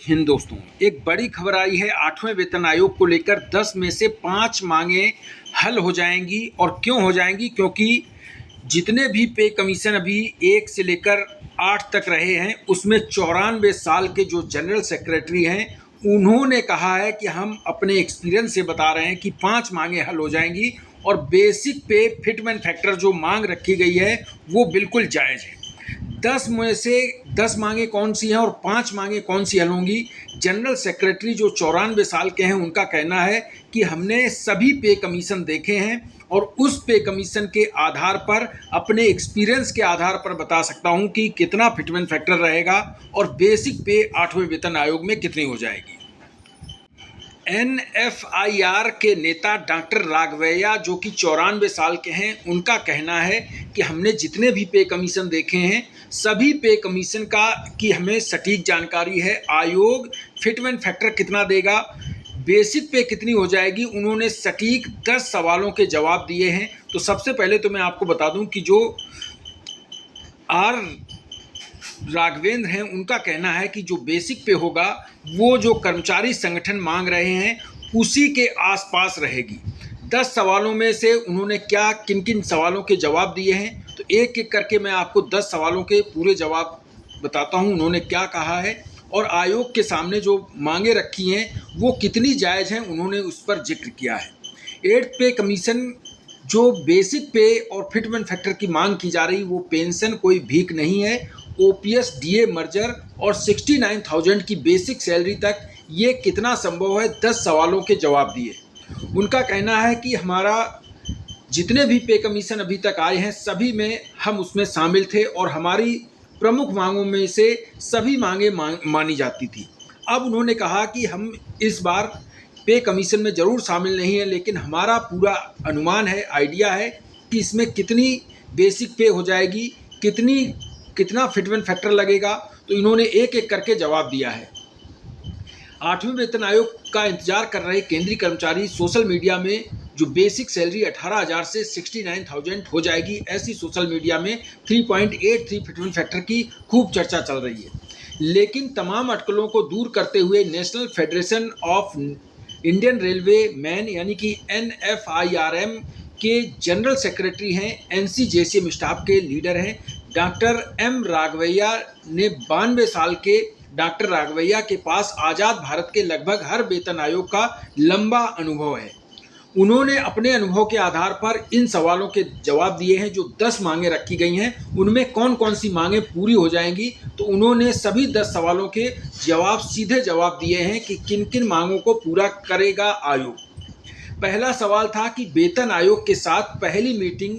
हिंद दोस्तों, एक बड़ी खबर आई है। 8वें वेतन आयोग को लेकर 10 में से 5 मांगें हल हो जाएंगी। और क्यों हो जाएंगी? क्योंकि जितने भी पे कमीशन अभी 1 से लेकर 8 तक रहे हैं, उसमें 94 साल के जो जनरल सेक्रेटरी हैं, उन्होंने कहा है कि हम अपने एक्सपीरियंस से बता रहे हैं कि 5 मांगें हल हो जाएंगी। और बेसिक पे फिटमेंट फैक्टर जो मांग रखी गई है वो बिल्कुल जायज़ है। 10 में से 10 मांगें कौन सी हैं और 5 मांगें कौन सी हल होंगी? जनरल सेक्रेटरी जो 94 साल के हैं, उनका कहना है कि हमने सभी पे कमीशन देखे हैं और उस पे कमीशन के आधार पर, अपने एक्सपीरियंस के आधार पर बता सकता हूं कि कितना फिटमेंट फैक्टर रहेगा और बेसिक पे 8वें वेतन आयोग में कितनी हो जाएगी। NFIR के नेता डॉक्टर राघवैया, जो कि 94 साल के हैं, उनका कहना है कि हमने जितने भी पे कमीशन देखे हैं, सभी पे कमीशन की हमें सटीक जानकारी है। आयोग फिटमेंट फैक्टर कितना देगा, बेसिक पे कितनी हो जाएगी, उन्होंने सटीक 10 सवालों के जवाब दिए हैं। तो सबसे पहले तो मैं आपको बता दूं कि जो आर राघवेंद्र हैं, उनका कहना है कि जो बेसिक पे होगा वो जो कर्मचारी संगठन मांग रहे हैं उसी के आसपास रहेगी। 10 सवालों में से उन्होंने किन किन सवालों के जवाब दिए हैं, तो एक एक करके मैं आपको 10 सवालों के पूरे जवाब बताता हूं, उन्होंने क्या कहा है और आयोग के सामने जो मांगे रखी हैं वो कितनी जायज़ हैं, उन्होंने उस पर जिक्र किया है। 8th पे कमीशन, जो बेसिक पे और फिटमेंट फैक्टर की मांग की जा रही, वो पेंशन कोई भीख नहीं है। OPS DA मर्जर और 69,000 की बेसिक सैलरी तक ये कितना संभव है, 10 सवालों के जवाब दिए। उनका कहना है कि हमारा जितने भी पे कमीशन अभी तक आए हैं, सभी में हम उसमें शामिल थे और हमारी प्रमुख मांगों में से सभी मांगे मानी जाती थी। अब उन्होंने कहा कि हम इस बार पे कमीशन में ज़रूर शामिल नहीं है, लेकिन हमारा पूरा अनुमान है, आइडिया है कि इसमें कितनी बेसिक पे हो जाएगी, कितना फिटमेंट फैक्टर लगेगा। तो इन्होंने एक एक करके जवाब दिया है। 8वें वेतन आयोग का इंतजार कर रहे केंद्रीय कर्मचारी सोशल मीडिया में जो बेसिक सैलरी 18,000 से 69,000 हो जाएगी, ऐसी सोशल मीडिया में 3.83 फिटमेंट फैक्टर की खूब चर्चा चल रही है। लेकिन तमाम अटकलों को दूर करते हुए national federation of Indian railway man यानी कि NFIRM के जनरल सेक्रेटरी हैं, NCJCM स्टाफ के लीडर हैं डॉक्टर M राघवैया ने 92 साल के डॉक्टर राघवैया के पास आज़ाद भारत के लगभग हर वेतन आयोग का लंबा अनुभव है। उन्होंने अपने अनुभव के आधार पर इन सवालों के जवाब दिए हैं। जो 10 मांगें रखी गई हैं, उनमें कौन कौन सी मांगें पूरी हो जाएंगी, तो उन्होंने सभी 10 सवालों के सीधे जवाब दिए हैं कि किन किन मांगों को पूरा करेगा आयोग। पहला सवाल था कि वेतन आयोग के साथ पहली मीटिंग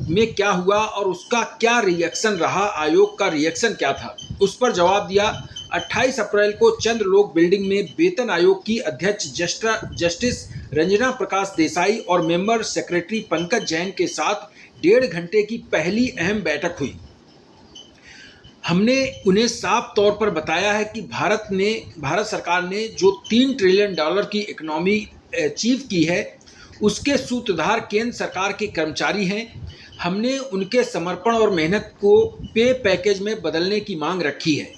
में क्या हुआ और उसका क्या रिएक्शन रहा, आयोग का रिएक्शन क्या था। उस पर जवाब दिया, 28 अप्रैल को चंद्र लोक बिल्डिंग में वेतन आयोग की अध्यक्ष जस्टिस रंजना प्रकाश देसाई और मेंबर सेक्रेटरी पंकज जैन के साथ 1.5 घंटे की पहली अहम बैठक हुई। हमने उन्हें साफ तौर पर बताया है कि भारत सरकार ने जो $3 ट्रिलियन की इकोनॉमी अचीव की है, उसके सूत्रधार केंद्र सरकार के कर्मचारी हैं। हमने उनके समर्पण और मेहनत को पे पैकेज में बदलने की मांग रखी है।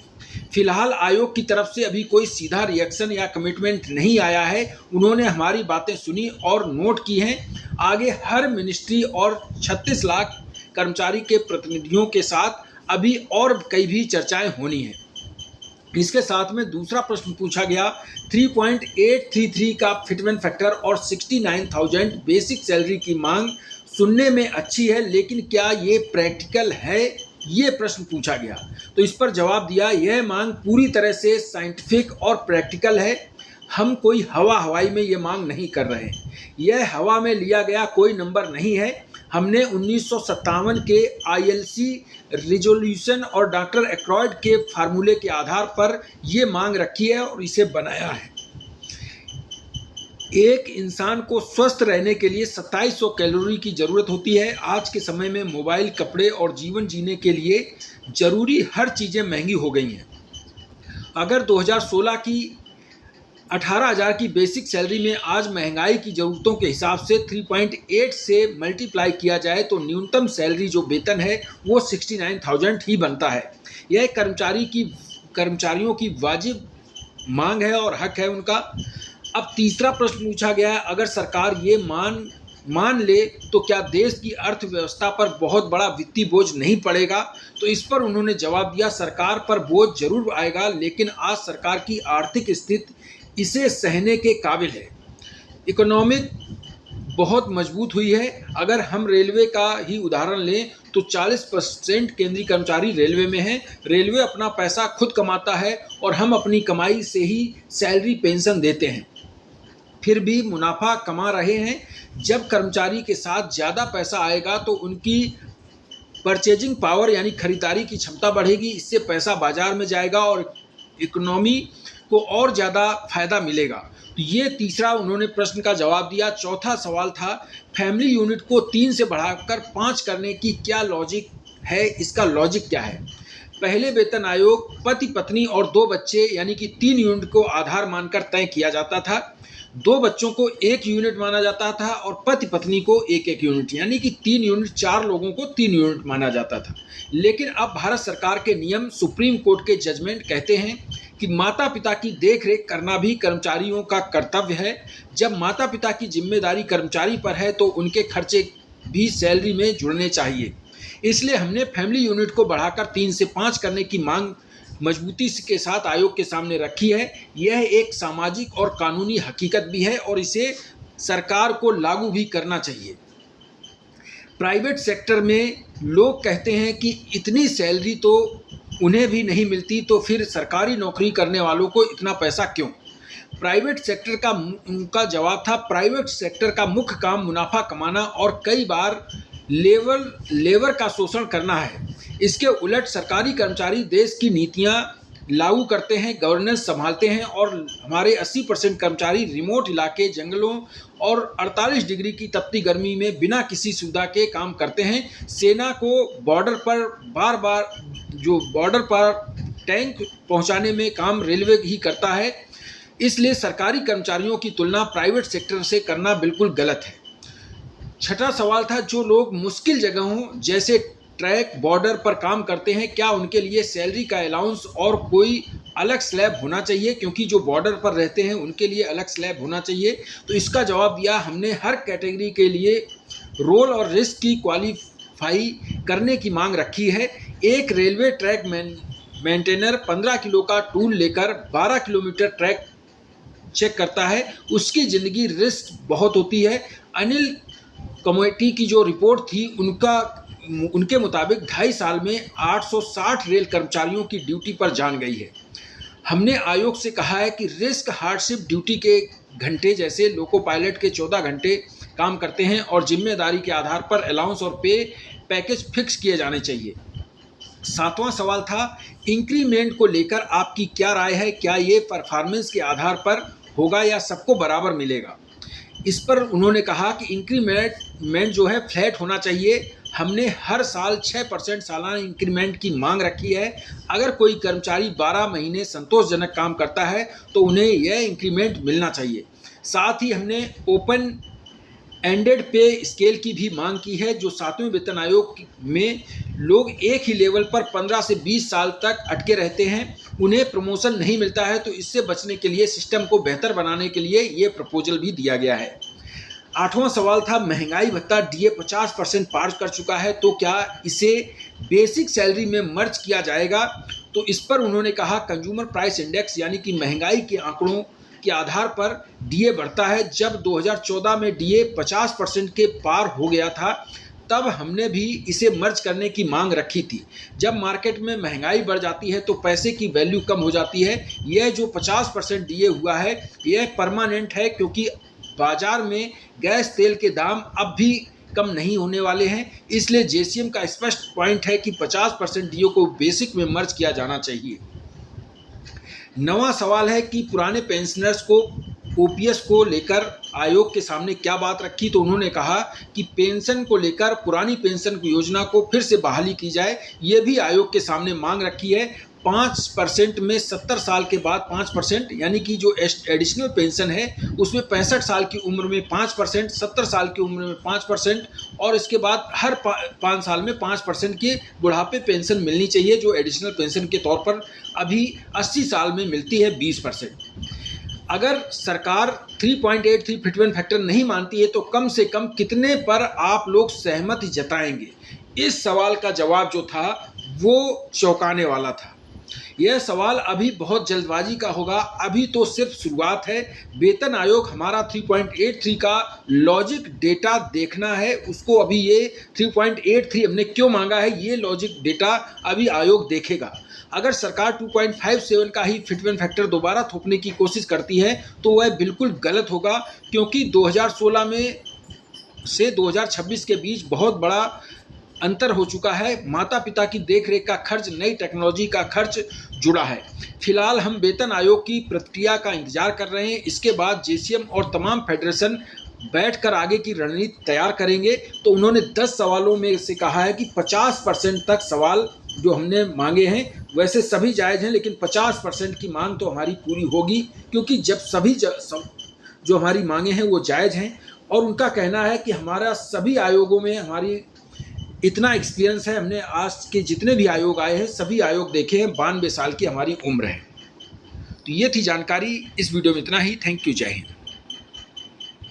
फिलहाल आयोग की तरफ से अभी कोई सीधा रिएक्शन या कमिटमेंट नहीं आया है। उन्होंने हमारी बातें सुनी और नोट की हैं। आगे हर मिनिस्ट्री और 36 लाख कर्मचारी के प्रतिनिधियों के साथ अभी और कई भी चर्चाएं होनी हैं। इसके साथ में दूसरा प्रश्न पूछा गया, 3.833 का फिटमेंट फैक्टर और 69,000 बेसिक सैलरी की मांग सुनने में अच्छी है, लेकिन क्या ये प्रैक्टिकल है, ये प्रश्न पूछा गया। तो इस पर जवाब दिया, यह मांग पूरी तरह से साइंटिफिक और प्रैक्टिकल है। हम कोई हवाई में ये मांग नहीं कर रहे हैं। यह हवा में लिया गया कोई नंबर नहीं है। हमने 1957 के ILC रिजोल्यूशन और डॉक्टर एक्रॉयड के फार्मूले के आधार पर ये मांग रखी है और इसे बनाया है। एक इंसान को स्वस्थ रहने के लिए 2700 कैलोरी की ज़रूरत होती है। आज के समय में मोबाइल, कपड़े और जीवन जीने के लिए ज़रूरी हर चीज़ें महंगी हो गई हैं। अगर 2016 की 18,000 की बेसिक सैलरी में आज महंगाई की ज़रूरतों के हिसाब से 3.8 से मल्टीप्लाई किया जाए तो न्यूनतम सैलरी जो वेतन है वो 69,000 ही बनता है। यह कर्मचारियों की वाजिब मांग है और हक है उनका। अब तीसरा प्रश्न पूछा गया है, अगर सरकार ये मान ले तो क्या देश की अर्थव्यवस्था पर बहुत बड़ा वित्तीय बोझ नहीं पड़ेगा? तो इस पर उन्होंने जवाब दिया, सरकार पर बोझ जरूर आएगा, लेकिन आज सरकार की आर्थिक स्थिति इसे सहने के काबिल है। इकोनॉमिक बहुत मजबूत हुई है। अगर हम रेलवे का ही उदाहरण लें तो 40% केंद्रीय कर्मचारी रेलवे में हैं। रेलवे अपना पैसा खुद कमाता है और हम अपनी कमाई से ही सैलरी पेंशन देते हैं, फिर भी मुनाफा कमा रहे हैं। जब कर्मचारी के साथ ज़्यादा पैसा आएगा तो उनकी परचेजिंग पावर यानी खरीदारी की क्षमता बढ़ेगी, इससे पैसा बाजार में जाएगा और इकोनॉमी को और ज़्यादा फायदा मिलेगा। तो ये तीसरा उन्होंने प्रश्न का जवाब दिया। चौथा सवाल था, फैमिली यूनिट को 3 से बढ़ाकर 5 करने की क्या लॉजिक है, इसका लॉजिक क्या है? पहले वेतन आयोग पति पत्नी और 2 बच्चे यानी कि 3 यूनिट को आधार मानकर तय किया जाता था। 2 बच्चों को 1 यूनिट माना जाता था और पति पत्नी को 1-1 यूनिट, यानी कि 3 यूनिट, 4 लोगों को 3 यूनिट माना जाता था। लेकिन अब भारत सरकार के नियम, सुप्रीम कोर्ट के जजमेंट कहते हैं कि माता पिता की देखरेख करना भी कर्मचारियों का कर्तव्य है। जब माता पिता की जिम्मेदारी कर्मचारी पर है तो उनके खर्चे भी सैलरी में जुड़ने चाहिए। इसलिए हमने फैमिली यूनिट को बढ़ाकर 3 से 5 करने की मांग मजबूती के साथ आयोग के सामने रखी है। यह एक सामाजिक और कानूनी हकीकत भी है और इसे सरकार को लागू भी करना चाहिए। प्राइवेट सेक्टर में लोग कहते हैं कि इतनी सैलरी तो उन्हें भी नहीं मिलती, तो फिर सरकारी नौकरी करने वालों को इतना पैसा क्यों? प्राइवेट सेक्टर का उनका जवाब था, प्राइवेट सेक्टर का मुख्य काम मुनाफा कमाना और कई बार लेबर का शोषण करना है। इसके उलट सरकारी कर्मचारी देश की नीतियां लागू करते हैं, गवर्नेंस संभालते हैं और हमारे 80% कर्मचारी रिमोट इलाके, जंगलों और 48 डिग्री की तपती गर्मी में बिना किसी सुविधा के काम करते हैं। सेना को बॉर्डर पर टैंक पहुंचाने में काम रेलवे ही करता है। इसलिए सरकारी कर्मचारियों की तुलना प्राइवेट सेक्टर से करना बिल्कुल गलत है। छठा सवाल था, जो लोग मुश्किल जगहों जैसे ट्रैक, बॉर्डर पर काम करते हैं, क्या उनके लिए सैलरी का अलाउंस और कोई अलग स्लैब होना चाहिए? क्योंकि जो बॉर्डर पर रहते हैं उनके लिए अलग स्लैब होना चाहिए। तो इसका जवाब दिया, हमने हर कैटेगरी के लिए रोल और रिस्क की क्वालिफाई करने की मांग रखी है। एक रेलवे ट्रैक मेंटेनर 15 किलो का टूल लेकर 12 किलोमीटर ट्रैक चेक करता है, उसकी ज़िंदगी रिस्क बहुत होती है। अनिल कमेटी की जो रिपोर्ट थी उनके मुताबिक 2.5 साल में 860 रेल कर्मचारियों की ड्यूटी पर जान गई है। हमने आयोग से कहा है कि रिस्क हार्डशिप ड्यूटी के घंटे जैसे लोको पायलट के 14 घंटे काम करते हैं और जिम्मेदारी के आधार पर अलाउंस और पैकेज फिक्स किए जाने चाहिए। 7वां सवाल था, इंक्रीमेंट को लेकर आपकी क्या राय है? क्या ये परफॉर्मेंस के आधार पर होगा या सबको बराबर मिलेगा? इस पर उन्होंने कहा कि इंक्रीमेंट जो है फ्लैट होना चाहिए। हमने हर साल 6% सालाना इंक्रीमेंट की मांग रखी है। अगर कोई कर्मचारी 12 महीने संतोषजनक काम करता है तो उन्हें यह इंक्रीमेंट मिलना चाहिए। साथ ही हमने ओपन एंडेड पे स्केल की भी मांग की है। जो 7वें वेतन आयोग में लोग एक ही लेवल पर 15 से 20 साल तक अटके रहते हैं, उन्हें प्रमोशन नहीं मिलता है, तो इससे बचने के लिए, सिस्टम को बेहतर बनाने के लिए ये प्रपोजल भी दिया गया है। 8वां सवाल था, महंगाई भत्ता डीए 50% पार कर चुका है, तो क्या इसे बेसिक सैलरी में मर्ज किया जाएगा? तो इस पर उन्होंने कहा, कंज्यूमर प्राइस इंडेक्स यानी कि महंगाई के आंकड़ों के आधार पर डीए बढ़ता है। जब 2014 में डीए 50% के पार हो गया था तब हमने भी इसे मर्ज करने की मांग रखी थी। जब मार्केट में महंगाई बढ़ जाती है तो पैसे की वैल्यू कम हो जाती है। यह जो 50% डीए हुआ है यह परमानेंट है, क्योंकि बाजार में गैस तेल के दाम अब भी कम नहीं होने वाले हैं। इसलिए जेसीएम का स्पष्ट पॉइंट है कि 50% डीए को बेसिक में मर्ज किया जाना चाहिए। 9वां सवाल है कि पुराने पेंशनर्स को ओपीएस को लेकर आयोग के सामने क्या बात रखी? तो उन्होंने कहा कि पेंशन को लेकर पुरानी पेंशन योजना को फिर से बहाली की जाए, ये भी आयोग के सामने मांग रखी है। 5% में 70 साल के बाद 5%, यानी कि जो एडिशनल पेंशन है उसमें 65 साल की उम्र में 5%, 70 साल की उम्र में 5%, और इसके बाद हर 5 साल में 5% की बुढ़ापे पेंशन मिलनी चाहिए, जो एडिशनल पेंशन के तौर पर अभी 80 साल में मिलती है 20%। अगर सरकार 3.83 फिटमेंट फैक्टर नहीं मानती है तो कम से कम कितने पर आप लोग सहमति जताएंगे? इस सवाल का जवाब जो था वो चौंकाने वाला था। यह सवाल अभी बहुत जल्दबाजी का होगा, अभी तो सिर्फ शुरुआत है। वेतन आयोग हमारा 3.83 का लॉजिक डेटा देखना है, उसको अभी ये 3.83 हमने क्यों मांगा है ये लॉजिक डेटा अभी आयोग देखेगा। अगर सरकार 2.57 का ही फिटमेंट फैक्टर दोबारा थोपने की कोशिश करती है तो वह बिल्कुल गलत होगा, क्योंकि 2016 में से 2026 के बीच बहुत बड़ा अंतर हो चुका है। माता पिता की देखरेख का खर्च, नई टेक्नोलॉजी का खर्च जुड़ा है। फिलहाल हम वेतन आयोग की प्रतिक्रिया का इंतजार कर रहे हैं। इसके बाद जेसीएम और तमाम फेडरेशन बैठकर आगे की रणनीति तैयार करेंगे। तो उन्होंने 10 सवालों में से कहा है कि 50% तक सवाल जो हमने मांगे हैं वैसे सभी जायज़ हैं, लेकिन 50% की मांग तो हमारी पूरी होगी, क्योंकि जब सभी जो हमारी मांगे हैं वो जायज़ हैं। और उनका कहना है कि हमारा सभी आयोगों में हमारी इतना एक्सपीरियंस है, हमने आज के जितने भी आयोग आए हैं सभी आयोग देखे हैं, 92 साल की हमारी उम्र है। तो ये थी जानकारी, इस वीडियो में इतना ही। थैंक यू, जय हिंद।